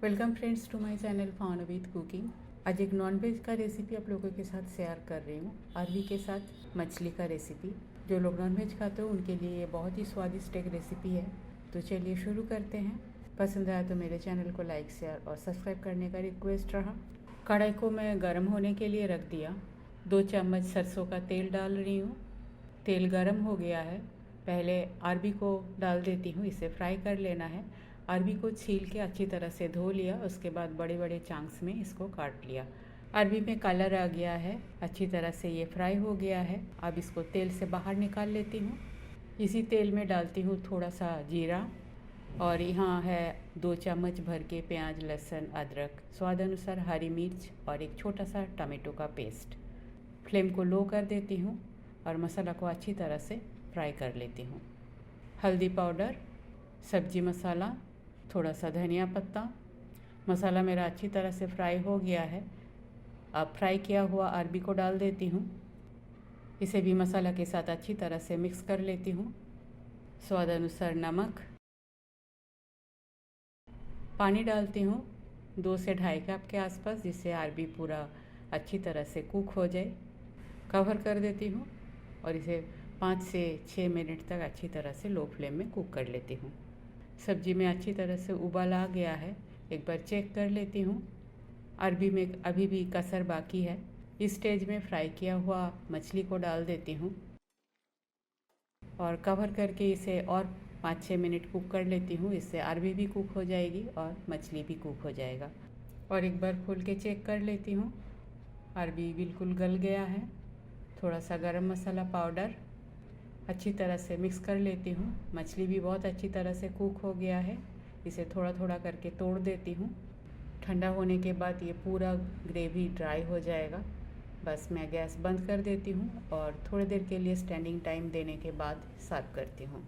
Welcome friends to my channel फाउन with cooking. आज एक नॉनवेज का रेसिपी आप लोगों के साथ शेयर कर रही हूँ। अरबी के साथ मछली का रेसिपी। जो लोग नॉनवेज खाते हो उनके लिए ये बहुत ही स्वादिष्ट एक रेसिपी है। तो चलिए शुरू करते हैं। पसंद आया तो मेरे चैनल को लाइक शेयर और सब्सक्राइब करने का रिक्वेस्ट रहा। कढ़ाई को मैं गर्म होने के लिए रख दिया। 2 चम्मच सरसों का तेल डाल रही हूँ। तेल गर्म हो गया है। पहले अरबी को डाल देती हूँ, इसे फ्राई कर लेना है। अरबी को छील के अच्छी तरह से धो लिया, उसके बाद बड़े बड़े चांक्स में इसको काट लिया। अरबी में कलर आ गया है, अच्छी तरह से ये फ्राई हो गया है। अब इसको तेल से बाहर निकाल लेती हूँ। इसी तेल में डालती हूँ थोड़ा सा जीरा और यहाँ है 2 चम्मच भर के प्याज, लहसुन, अदरक, स्वाद अनुसार हरी मिर्च और एक छोटा सा टमाटो का पेस्ट। फ्लेम को लो कर देती हूँ और मसाला को अच्छी तरह से फ्राई कर लेती हूँ। हल्दी पाउडर, सब्जी मसाला, थोड़ा सा धनिया पत्ता। मसाला मेरा अच्छी तरह से फ्राई हो गया है। अब फ्राई किया हुआ अरबी को डाल देती हूँ। इसे भी मसाला के साथ अच्छी तरह से मिक्स कर लेती हूँ। स्वाद अनुसार नमक। पानी डालती हूँ 2 से 2.5 कप के आसपास, जिससे अरबी पूरा अच्छी तरह से कुक हो जाए। कवर कर देती हूँ और इसे 5 से 6 मिनट तक अच्छी तरह से लो फ्लेम में कुक कर लेती हूँ। सब्जी में अच्छी तरह से उबाल आ गया है। एक बार चेक कर लेती हूँ। अरबी में अभी भी कसर बाकी है। इस स्टेज में फ्राई किया हुआ मछली को डाल देती हूँ और कवर करके इसे और 5-6 मिनट कुक कर लेती हूँ। इससे अरबी भी कुक हो जाएगी और मछली भी कुक हो जाएगा। और एक बार खोल के चेक कर लेती हूँ। अरबी बिल्कुल गल गया है। थोड़ा सा गरम मसाला पाउडर अच्छी तरह से मिक्स कर लेती हूँ। मछली भी बहुत अच्छी तरह से कुक हो गया है। इसे थोड़ा थोड़ा करके तोड़ देती हूँ। ठंडा होने के बाद ये पूरा ग्रेवी ड्राई हो जाएगा। बस मैं गैस बंद कर देती हूँ और थोड़ी देर के लिए स्टैंडिंग टाइम देने के बाद सर्व करती हूँ।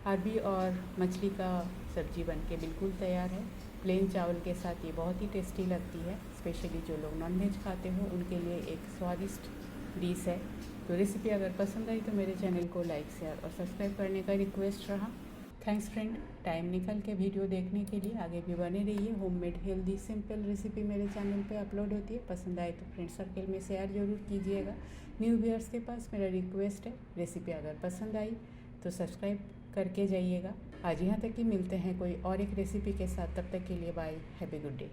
अरबी और मछली का सब्जी बनके बिल्कुल तैयार है। प्लेन चावल के साथ ये बहुत ही टेस्टी लगती है। स्पेशली जो लोग नॉनवेज खाते हो उनके लिए एक स्वादिष्ट डिश है। तो रेसिपी अगर पसंद आई तो मेरे चैनल को लाइक शेयर और सब्सक्राइब करने का रिक्वेस्ट रहा। थैंक्स फ्रेंड, टाइम निकल के वीडियो देखने के लिए। आगे भी बने रहिए। होममेड हेल्दी सिंपल रेसिपी मेरे चैनल पे अपलोड होती है। पसंद आए तो फ्रेंड सर्कल में शेयर ज़रूर कीजिएगा। न्यू व्यूअर्स के पास मेरा रिक्वेस्ट है, रेसिपी अगर पसंद आई तो सब्सक्राइब करके जाइएगा। आज यहाँ तक कि मिलते हैं कोई और एक रेसिपी के साथ। तब तक के लिए bye, have a good day.